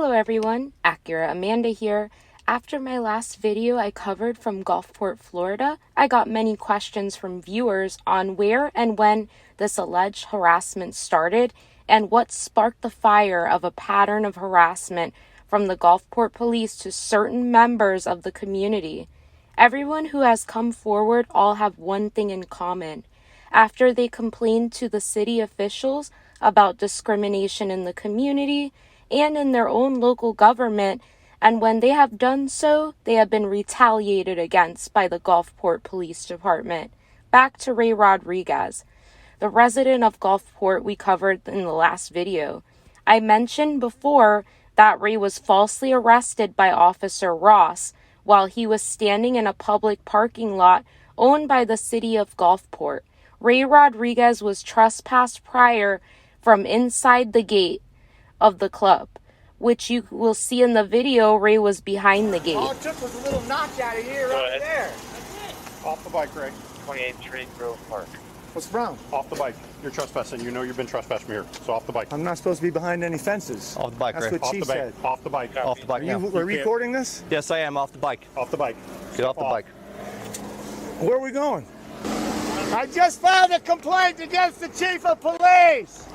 Hello everyone, Accurate Amanda here. After my last video I covered from Gulfport, Florida, I got many questions from viewers on where and when this alleged harassment started and what sparked the fire of a pattern of harassment from the Gulfport police to certain members of the community. Everyone who has come forward all have one thing in common. After they complained to the city officials about discrimination in the community and in their own local government, and when they have done so, they have been retaliated against by the Gulfport Police Department. Back to Ray Rodriguez, the resident of Gulfport we covered in the last video. I mentioned before that Ray was falsely arrested by Officer Ross while he was standing in a public parking lot owned by the city of Gulfport. Ray Rodriguez was trespassed prior from inside the gate of the club, which you will see in the video. Ray was behind the gate. All it took was a little notch out of here, right there. Off the bike, Ray. 28th Street, Grove Park. What's wrong? Off the bike. You're trespassing. You know you've been trespassed from here. So off the bike. I'm not supposed to be behind any fences. Off the bike, That's Ray. what she said. Off the bike. Off the bike now. You recording this? Yes, I am. Off the bike. Off the bike. Get off the bike. Where are we going? I just filed a complaint against the chief of police.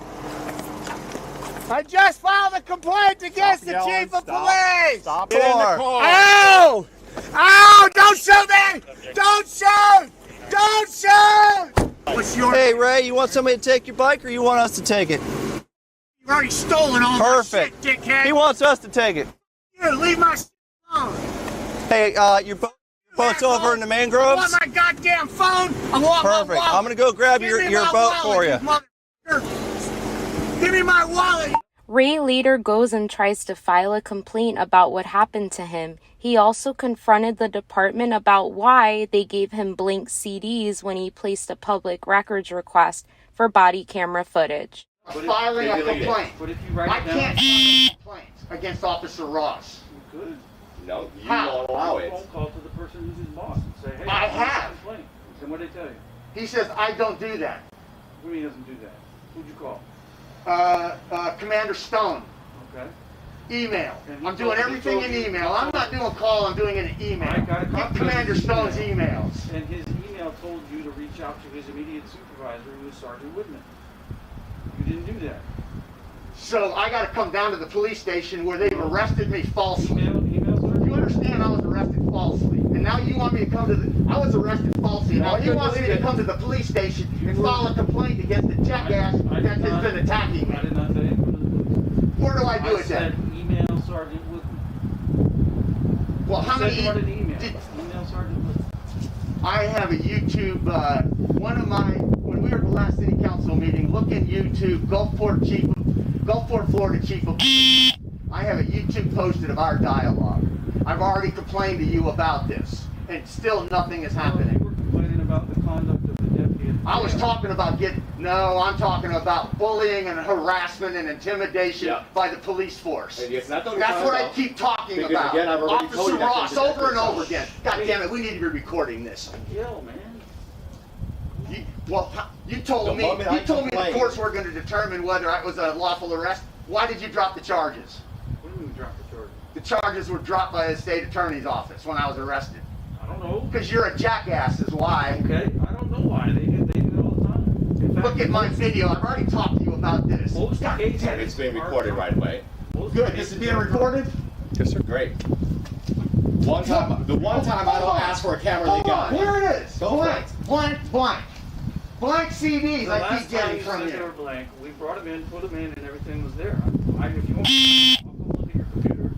I just filed a complaint against the chief of police. Stop in the car. Ow! Ow! Don't shoot me! Don't shoot! Don't shoot! What's your Hey, Ray, you want somebody to take your bike or you want us to take it? You've already stolen all Perfect. my shit, dickhead. He wants us to take it. Here, leave my shit alone. Hey, your boat's over in the I mangroves? want my goddamn phone. I want my Perfect. wallet. I'm going to go grab Give your me my boat wallet, for you. Give me my wallet. Ray later goes and tries to file a complaint about what happened to him. He also confronted the department about why they gave him blank CDs when he placed a public records request for body camera footage. Filing a complaint. But if you write I it down, can't file a complaint against Officer Ross. you could. No, you How? won't allow it. Phone call to the person who's his boss and say, hey, I want a have. complaint. Then what did they tell you? He says, I don't do that. What do you mean he doesn't do that? Who'd you call? Commander Stone, Okay. email. And he I'm told- doing he everything told in you- email. I'm not doing call, I'm doing it in email. I got a copy Get of Commander his Stone's email. emails. And his email told you to reach out to his immediate supervisor, who is Sergeant Woodman. You didn't do that. So I gotta come down to the police station where they've arrested me falsely. Email Sergeant? You understand I was arrested falsely. And now you want me to come to the, I was arrested falsely. Now you want me to come to the police station and file a complaint against the jackass I that did has been attacking I me. did not say anything to the police. Where do I do it said then? email Sergeant Woodman. Well, how You said many? you wanted an email. did- Email Sergeant Woodman. I have a YouTube, one of my, when we were at the last city council meeting, look in YouTube, Gulfport, Florida Chief of Police. I have a YouTube posted of our dialogue. I've already complained to you about this, and still nothing is You happening. were complaining about the conduct of the deputy. at the I was jail. talking about I'm talking about bullying and harassment and intimidation Yeah. by the police force. And it's not the only That's time what I about- keep talking Because about. again, I've already told Officer you that's Ross, been over and over protected. again. God damn it, we need to be recording this. Jail, man. You told The me moment I the complained- courts were going to determine whether it was a lawful arrest. Why did you drop the charges? What do you mean drop the charge? The charges were dropped by the state attorney's office when I was arrested. I don't know. Because you're a jackass is why. Okay, I don't know why. They do it all the time. In fact, Look at my most- video. I've already talked to you about this. Most God cases damn And it. it's being recorded right away. most Good. cases This is being are- recorded? Yes, sir. Great. The one time I don't ask for a camera, they Hold got on. it. Here it is. Go for Blank. it. Blank. Blank. Blank CDs The I last keep time getting you from said they were you. blank, we brought them in, put them in, and everything was there. If you want, I'll go look at your computer.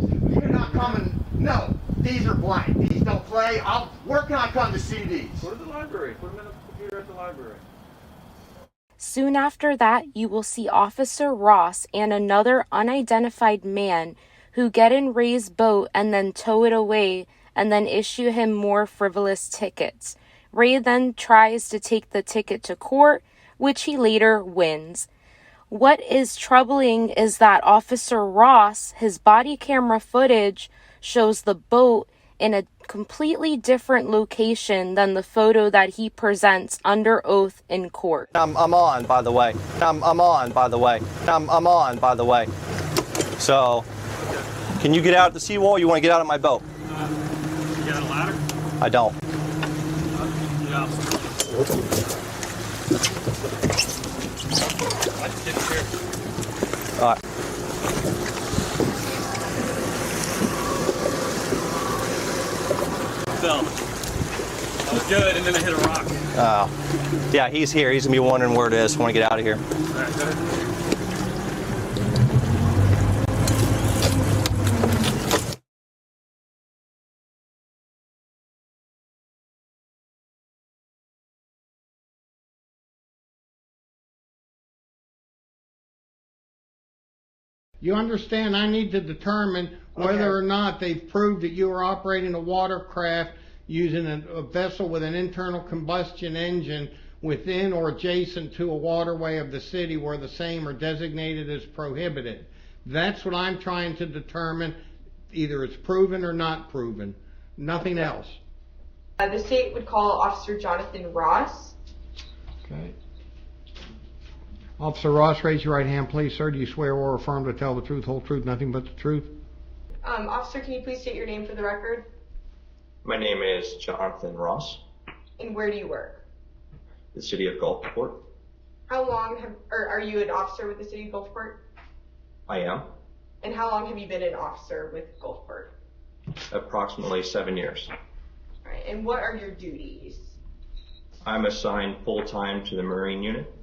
See what You're you not got. coming. No. These are blank. These don't play. Where can I come to see these? Go to the library. Put them in the computer at the library. Soon after that, you will see Officer Ross and another unidentified man who get in Ray's boat and then tow it away and then issue him more frivolous tickets. Ray then tries to take the ticket to court, which he later wins. What is troubling is that Officer Ross, his body camera footage shows the boat in a completely different location than the photo that he presents under oath in court. I'm on, by the way. I'm on, by the way. I'm on, by the way. So, can you get out at the seawall? Or you want to get out of my boat? You got a ladder? I don't. Yeah. All right. So, that was good, and then I hit a rock. Oh. Yeah, he's here. He's going to be wondering where it is. I want to get out of here. All right, go ahead. You understand I need to determine whether or not they've proved that you are operating a watercraft using a vessel with an internal combustion engine within or adjacent to a waterway of the city where the same are designated as prohibited. That's what I'm trying to determine. Either it's proven or not proven. Nothing else. The state would call Officer Jonathan Ross. Okay. Officer Ross, raise your right hand, please, sir. Do you swear or affirm to tell the truth, whole truth, nothing but the truth? Officer, can you please state your name for the record? My name is Jonathan Ross, And where do you work? the city of Gulfport. How long are you an officer with the city of Gulfport? I am. And how long have you been an officer with Gulfport? Approximately 7 years. All right, and what are your duties? I'm assigned full-time to the Marine unit.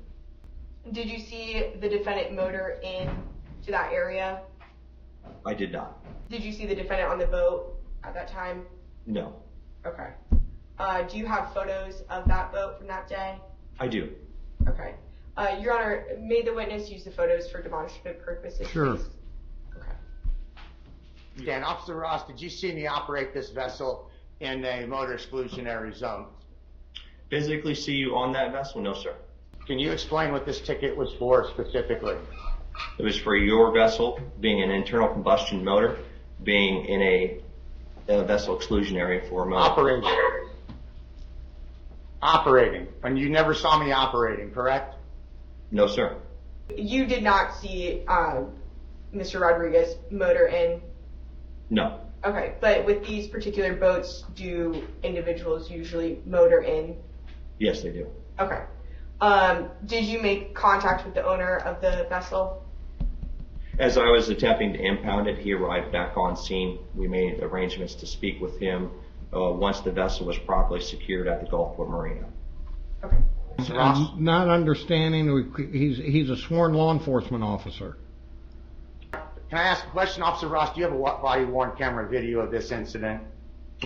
Did you see the defendant motor in to that area? I did not. Did you see the defendant on the boat at that time? No. Okay. Do you have photos of that boat from that day? I do. Okay. Your Honor, may the witness use the photos for demonstrative purposes, Sure. please? Okay. Dan, Officer Ross, did you see me operate this vessel in a motor exclusionary zone? Physically see you on that vessel? No, sir. Can you explain what this ticket was for specifically? It was for your vessel being an internal combustion motor, being in a vessel exclusionary for a motor. Operating. And you never saw me operating, correct? No, sir. You did not see Mr. Rodriguez motor in? No. Okay, but with these particular boats, do individuals usually motor in? Yes, they do. Okay. Did you make contact with the owner of the vessel? As I was attempting to impound it, he arrived back on scene. We made arrangements to speak with him once the vessel was properly secured at the Gulfport Marina. Okay. I'm not understanding, he's a sworn law enforcement officer. Can I ask a question, Officer Ross? Do you have a body-worn camera video of this incident?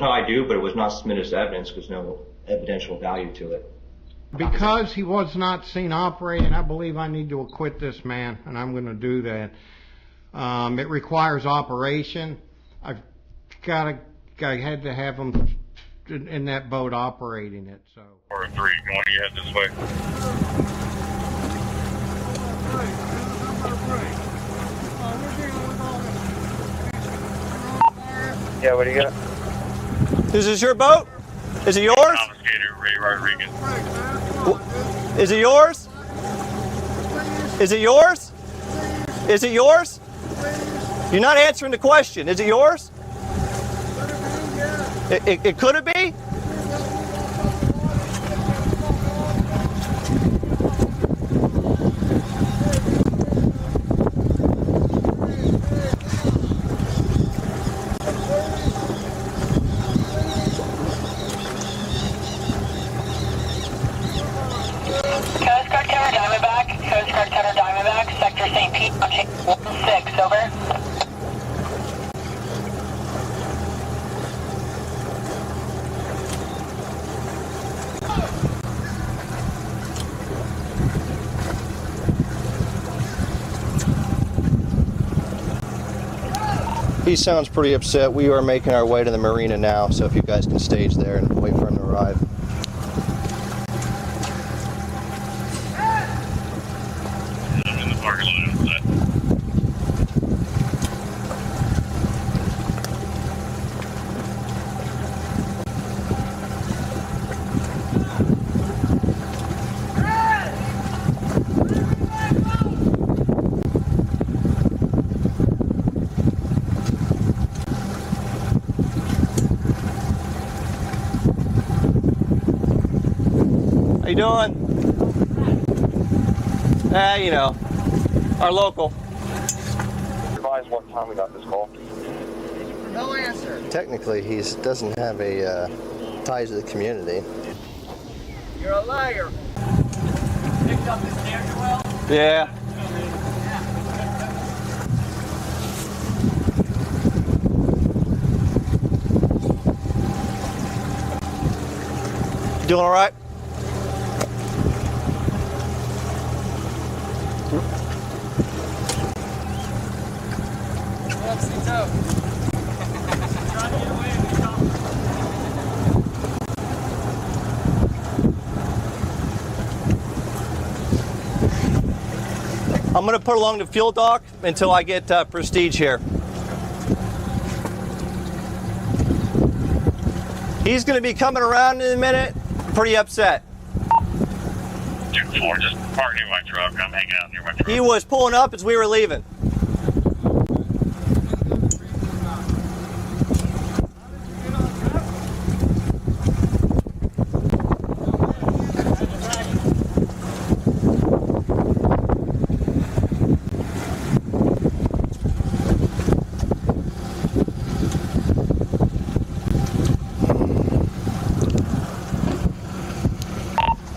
No, I do, but it was not submitted as evidence because no evidential value to it. Because he was not seen operating, I believe I need to acquit this man, and I'm going to do that. It requires operation. I had to have him in that boat operating it, so. 4 and 3, going to head this way. Yeah, what do you got? Is this your boat? Is it yours? Confiscator Ray Rodriguez. Is it yours? Is it yours? Is it yours? You're not answering the question. Is it yours? It could it be? Coast Guard Cutter Diamondback, Coast Guard Cutter Diamondback, Sector St. Pete, 16, over. He sounds pretty upset. We are making our way to the marina now, so if you guys can stage there and wait for him to arrive. I'm in the parking lot outside. doing? You know, our local. Advise what time we got this call. No answer. Technically, he doesn't have a ties to the community. You're a liar. Picked up the stairwell. Yeah. Doing all right? I'm going to put along the fuel dock until I get Prestige here. He's going to be coming around in a minute, pretty upset. 2-4, just park near my truck. I'm hanging out near my truck. He was pulling up as we were leaving.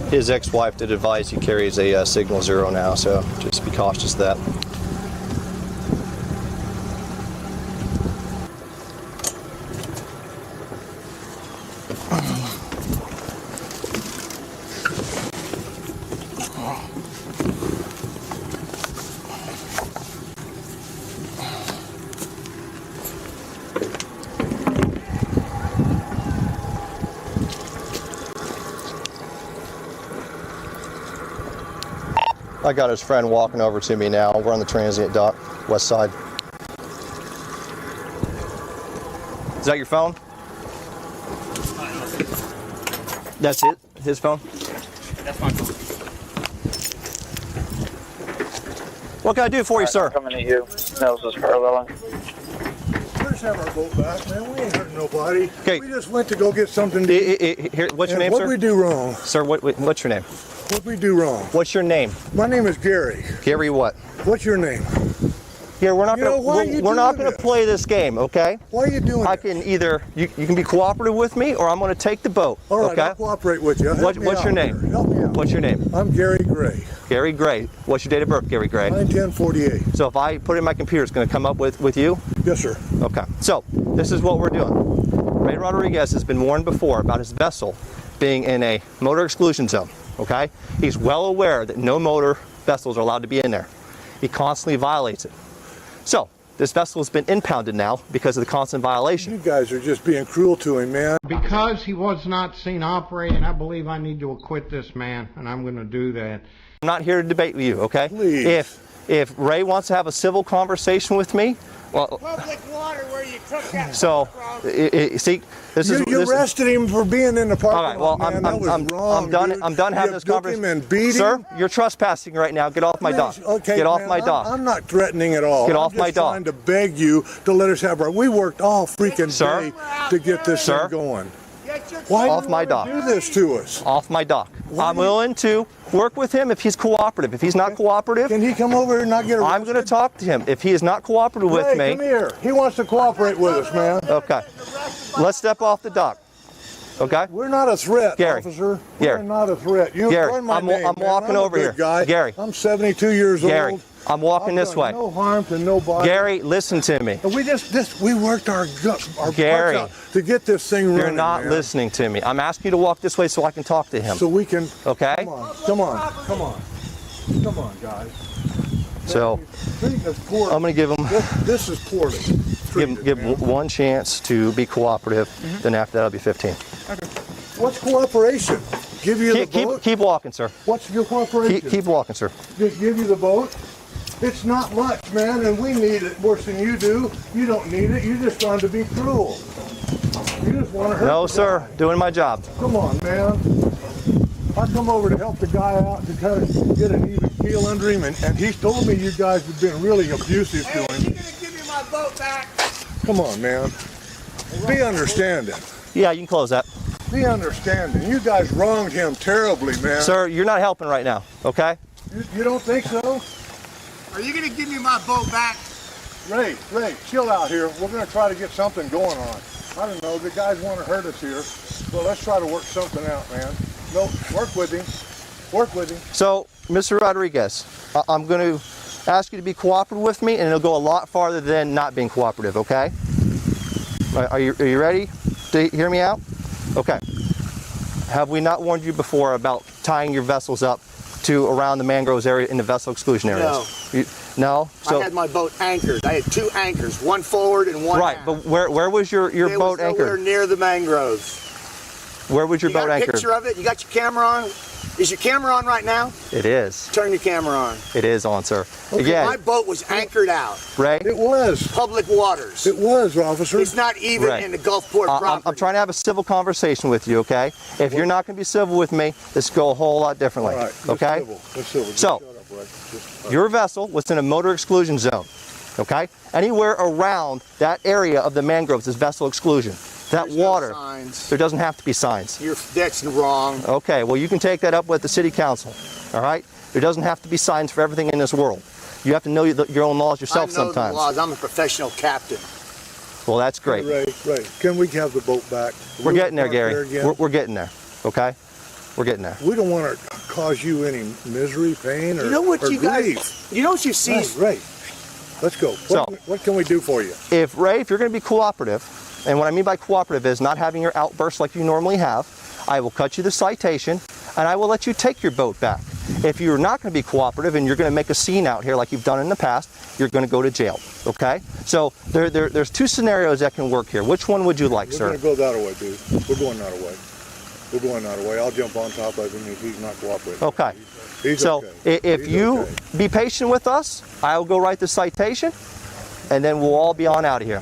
His ex-wife did advise he carries a signal 0 now, so just be cautious of that. I got his friend walking over to me now. We're on the transient dock, west side. Is that your phone? That's it? His phone? That's my phone. What can I do for you, sir? Coming to you. Nels is paralleling. Let's have our boat back, man. We ain't hurting nobody. Okay. We just went to go get something to eat. Here, what's your And name, sir? What we do wrong? Sir, what's your name? What we do wrong? What's your name? My name is Gary. Gary what? What's your name? Yeah, we're not You know, why are you we're not doing gonna this? play this game, okay? Why are you doing I this? can either you can be cooperative with me, or I'm gonna take the boat. All right, okay? I'll cooperate with you. Help me What's out your name? here. Help me out. What's your name? I'm Gary Gray. Gary Gray. What's your date of birth, Gary Gray? 9/10/48. So if I put it in my computer, it's gonna come up with you? Yes, sir. Okay. So this is what we're doing. Ray Rodriguez has been warned before about his vessel being in a motor exclusion zone. Okay? He's well aware that no motor vessels are allowed to be in there. He constantly violates it. So this vessel has been impounded now because of the constant violation. You guys are just being cruel to him, man. Because he was not seen operating, I believe I need to acquit this man, and I'm going to do that. I'm not here to debate with you, okay? Please. If Ray wants to have a civil conversation with me, well, Public water where you took that so see, this is you this, arrested him for being in the parking all right. Well, lot, man. That was wrong, I'm done. dude. I'm done having You this took conversation. him and beat Sir, him? you're trespassing right now. Get off my dock. Okay, Get off man, my dock. I'm not threatening at all. Get off I'm my just dock. trying to beg you to let us have our. We worked all freaking Sir? day to get this Sir? thing going. Why Off do you my wanna dock. do this to us? Off my dock. Why I'm do you- willing to work with him if he's cooperative. If he's not cooperative, Can he come over and not get arrested? I'm going to talk to him. If he is not cooperative with Ray, me, come here. He wants to cooperate with us, man. okay, let's step off the dock. Okay. We're not a threat, Gary. officer. Gary. We're not a threat. You Gary, learn my I'm name, man. walking I'm a over good here. Guy. Gary. I'm 72 years Gary, old. I'm walking I've this done way. No harm to nobody. Gary, listen to me. And we worked our Gary, butts out to get this thing running. You're not man. listening to me. I'm asking you to walk this way so I can talk to him. So we can. Okay? Come on, guys. So Treat us poorly. I'm going to give him This is poorly. give him one chance to be cooperative. Then after that, I'll be 15. What's cooperation? Give you the boat? Keep walking, sir. What's your cooperation? Keep walking, sir. Just give you the boat? It's not much, man, and we need it worse than you do. You don't need it. You're just trying to be cruel. You just want to hurt No, the sir. guy. Doing my job. Come on, man. I come over to help the guy out to kind of get an even keel under him, and he told me you guys have been really abusive to him. Are you gonna give me my boat back? Come on, man. Be understanding. Yeah, you can close that. be understanding. You guys wronged him terribly, man. Sir, you're not helping right now, okay? You don't think so? Are you gonna give me my boat back? Ray, chill out here. We're gonna try to get something going on. I don't know, the guys want to hurt us here, so let's try to work something out, man. No, work with him. Work with him. So, Mr. Rodriguez, I'm going to ask you to be cooperative with me, and it'll go a lot farther than not being cooperative, okay? Are you ready to hear me out? Okay. Have we not warned you before about tying your vessels up to around the mangroves area in the vessel exclusion areas? No. No? So, I had my boat anchored. I had 2 anchors, one forward and one right, aft. but where was your boat It was nowhere anchored? near the mangroves. Where was your boat You got a anchored? picture of it? You got your camera on? Is your camera on right now? It is. Turn your camera on. It is on, sir. Okay, Again, my boat was anchored out. Ray? It was. Public waters. It was, officer. It's not even Ray. in the Gulfport property. I'm trying to have a civil conversation with you, okay? If you're not going to be civil with me, this will go a whole lot differently, All right, okay? Let's civil. Just So, shut up, Ray. your vessel was in a motor exclusion zone, okay? Anywhere around that area of the mangroves is vessel exclusion. That There's water, no signs. there doesn't have to be signs. That's wrong. Okay, well, you can take that up with the city council, all right? There doesn't have to be signs for everything in this world. You have to know your own laws yourself I know sometimes. the laws. I'm a professional captain. Well, that's great. Ray, can we have the boat back? We're getting there, park Gary. again? We're getting there, okay? We're getting there. We don't want to cause you any misery, pain, or You know what or you grief. guys? You know what you see? Ray, let's go. What can we do for you? If you're going to be cooperative, and what I mean by cooperative is not having your outbursts like you normally have, I will cut you the citation, and I will let you take your boat back. If you're not going to be cooperative and you're going to make a scene out here like you've done in the past, you're going to go to jail, okay? So there's 2 scenarios that can work here. Which one would you like, sir? We're going to go that way, dude. We're going that way. We're going that way. I'll jump on top of him if he's not cooperating. Okay. He's so okay. if you be patient with us, I'll go write the citation, and then we'll all be on out of here.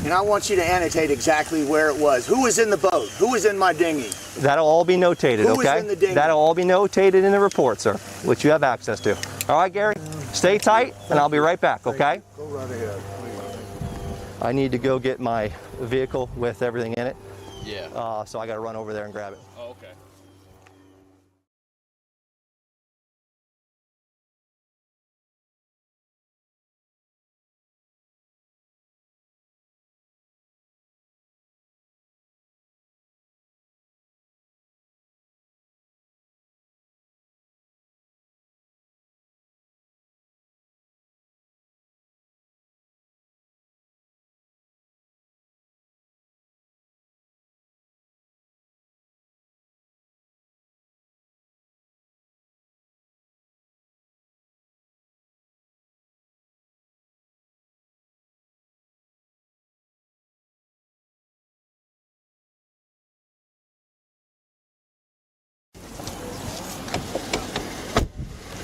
And I want you to annotate exactly where it was. Who was in the boat? Who was in my dinghy? That'll all be notated, Who was okay? in the dinghy? That'll all be notated in the report, sir, which you have access to. All right, Gary? Stay tight, and I'll be right back, okay? Go right ahead. I need to go get my vehicle with everything in it. Yeah. So I got to run over there and grab it. Oh, okay.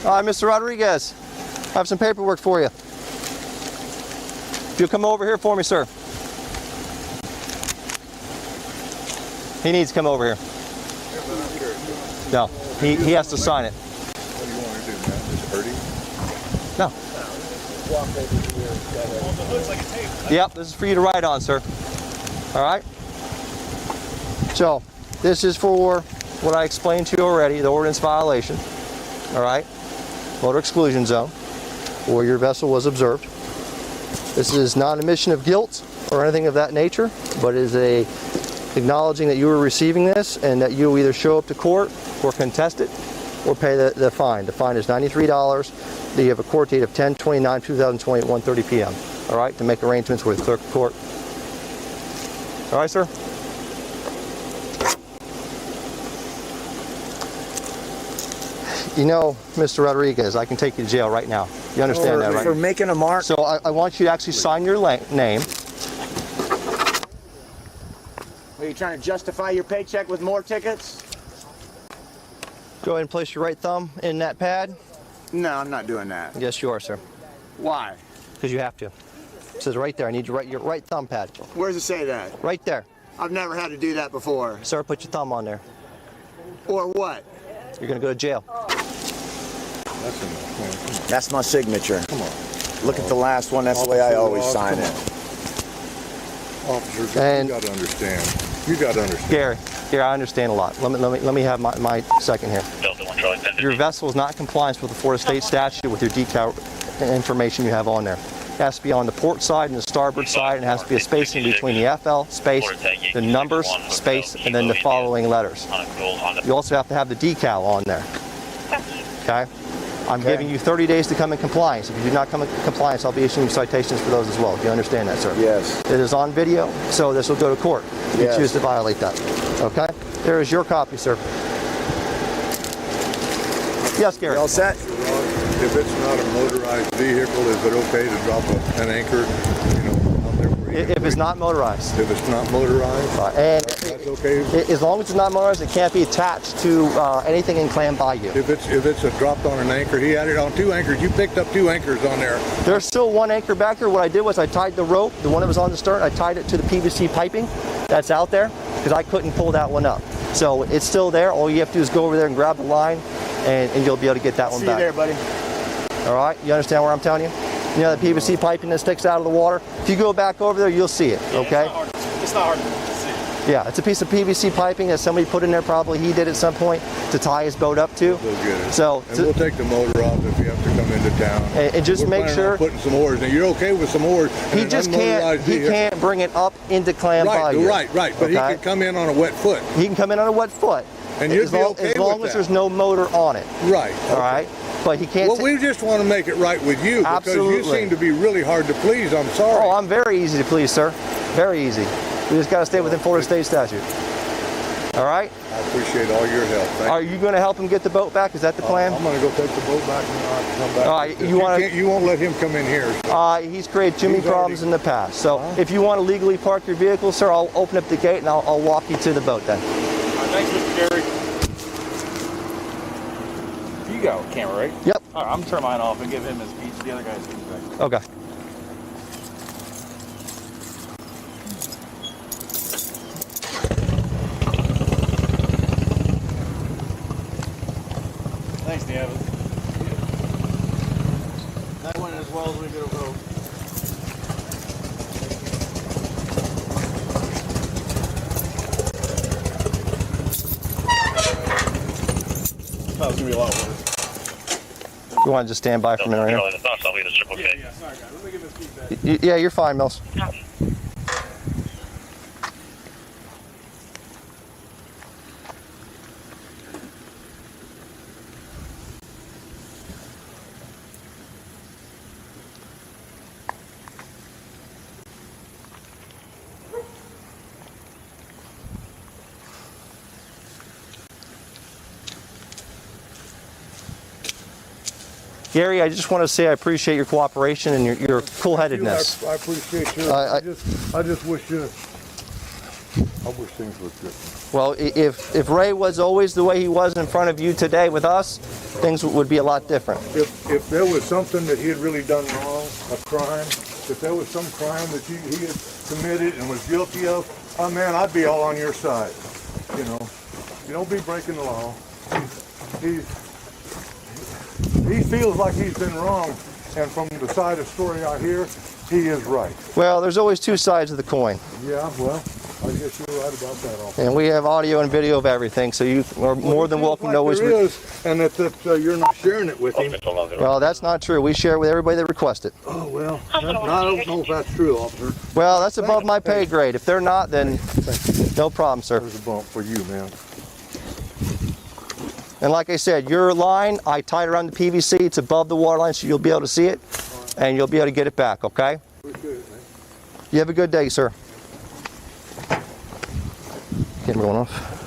All right, Mr. Rodriguez, I have some paperwork for you. If you'll come over here for me, sir. He needs to come over here. No, he has to sign it. What do you want to do, man? Just hurt him? No. Yep, this is for you to write on, sir. All right? So, this is for what I explained to you already, the ordinance violation. All right? Motor exclusion zone, where your vessel was observed. This is not an admission of guilt or anything of that nature, but is a acknowledging that you were receiving this and that you either show up to court or contest it or pay the fine. The fine is $93. You have a court date of 10/29/2020 at 1:30 p.m. All right, to make arrangements with clerk of court. All right, sir? You know, Mr. Rodriguez, I can take you to jail right now. You understand that, right? For making a mark? So I want you to actually sign your name. Are you trying to justify your paycheck with more tickets? Go ahead and place your right thumb in that pad. No, I'm not doing that. Yes, you are, sir. Why? Because you have to. It says right there. I need your right thumb pad. Where does it say that? Right there. I've never had to do that before. Sir, put your thumb on there. Or what? You're going to go to jail. That's enough, man. Come on. That's my signature. Come on. Look at the last one. That's the way I always sign it. Officers, And- you got to understand. You got to understand. Gary, I understand a lot. Let me have my second here. Your vessel is not in compliance with the Florida State statute with your decal information you have on there. It has to be on the port side and the starboard side, and it has to be a spacing between the FL space, the numbers space, and then the following letters. You also have to have the decal on there. Okay? I'm giving you 30 days to come in compliance. If you do not come in compliance, I'll be issuing citations for those as well. Do you understand that, sir? Yes. It is on video, so this will go to court if you choose to violate that. Okay? There is your copy, sir. Yes, Gary. All set? If it's not a motorized vehicle, is it okay to drop an anchor, you know, out there where you if it's not motorized. If it's not motorized, and that's okay. As long as it's not motorized, it can't be attached to anything in Clam Bayou. If it's dropped on an anchor, he had it on 2 anchors. You picked up 2 anchors on there. There's still 1 anchor back there. What I did was I tied the rope, the one that was on the stern, I tied it to the PVC piping that's out there because I couldn't pull that one up. So it's still there. All you have to do is go over there and grab the line, and you'll be able to get that one back. See you there, buddy. All right, you understand what I'm telling you? You know the PVC piping that sticks out of the water? If you go back over there, you'll see it, okay? It's not hard to see. Yeah, it's a piece of PVC piping that somebody put in there, probably he did at some point, to tie his boat up to. We'll get it. So, and we'll take the motor off if you have to come into town. And just make sure. Putting some oars. Now you're okay with some oars. He just can't bring it up into Clam Bayou. Right. But he can come in on a wet foot. He can come in on a wet foot. And you'd be okay with that. As long as there's no motor on it. Right. All right. But he can't. Well, we just want to make it right with you because you seem to be really hard to please. I'm sorry. Oh, I'm very easy to please, sir. Very easy. We just got to stay within Florida State statute. All right? I appreciate all your help. Thank Are you going to help him get the boat back? Is that the plan? I'm going to go take the boat back and I'll come back. All right. You won't let him come in here. He's created too many problems in the past. So if you want to legally park your vehicle, sir, I'll open up the gate and I'll walk you to the boat then. Thanks, Mr. Gary. You got a camera, right? Yep. All right, I'm going to turn mine off and give him his keys. The other guy's keys back. Okay. Thanks, David. That went as well as we could have hoped. That was going to be a lot worse. You want to just stand by for a minute right here? Yeah, sorry, guys. Let me give his keys back. Yeah, you're fine, Mills. Gary, I just want to say I appreciate your cooperation and your cool-headedness. I appreciate you. I just wish things were different. Well, if Ray was always the way he was in front of you today with us, things would be a lot different. If there was something that he had really done wrong, a crime, if there was some crime that he had committed and was guilty of, oh man, I'd be all on your side. You know, you don't be breaking the law. He feels like he's been wrong, and from the side of the story I hear, he is right. Well, there's always 2 sides of the coin. Yeah, well, I guess you're right about that also. And we have audio and video of everything, so you are more than welcome to always... There is, and that you're not sharing it with him. Well, that's not true. We share it with everybody that requests it. Oh, well, I don't know if that's true, officer. Well, that's above my pay grade. If they're not, then no problem, sir. There's a bump for you, man. And like I said, your line, I tied around the PVC. It's above the water line, so you'll be able to see it, and you'll be able to get it back, okay? Appreciate it, man. You have a good day, sir. Camera going off.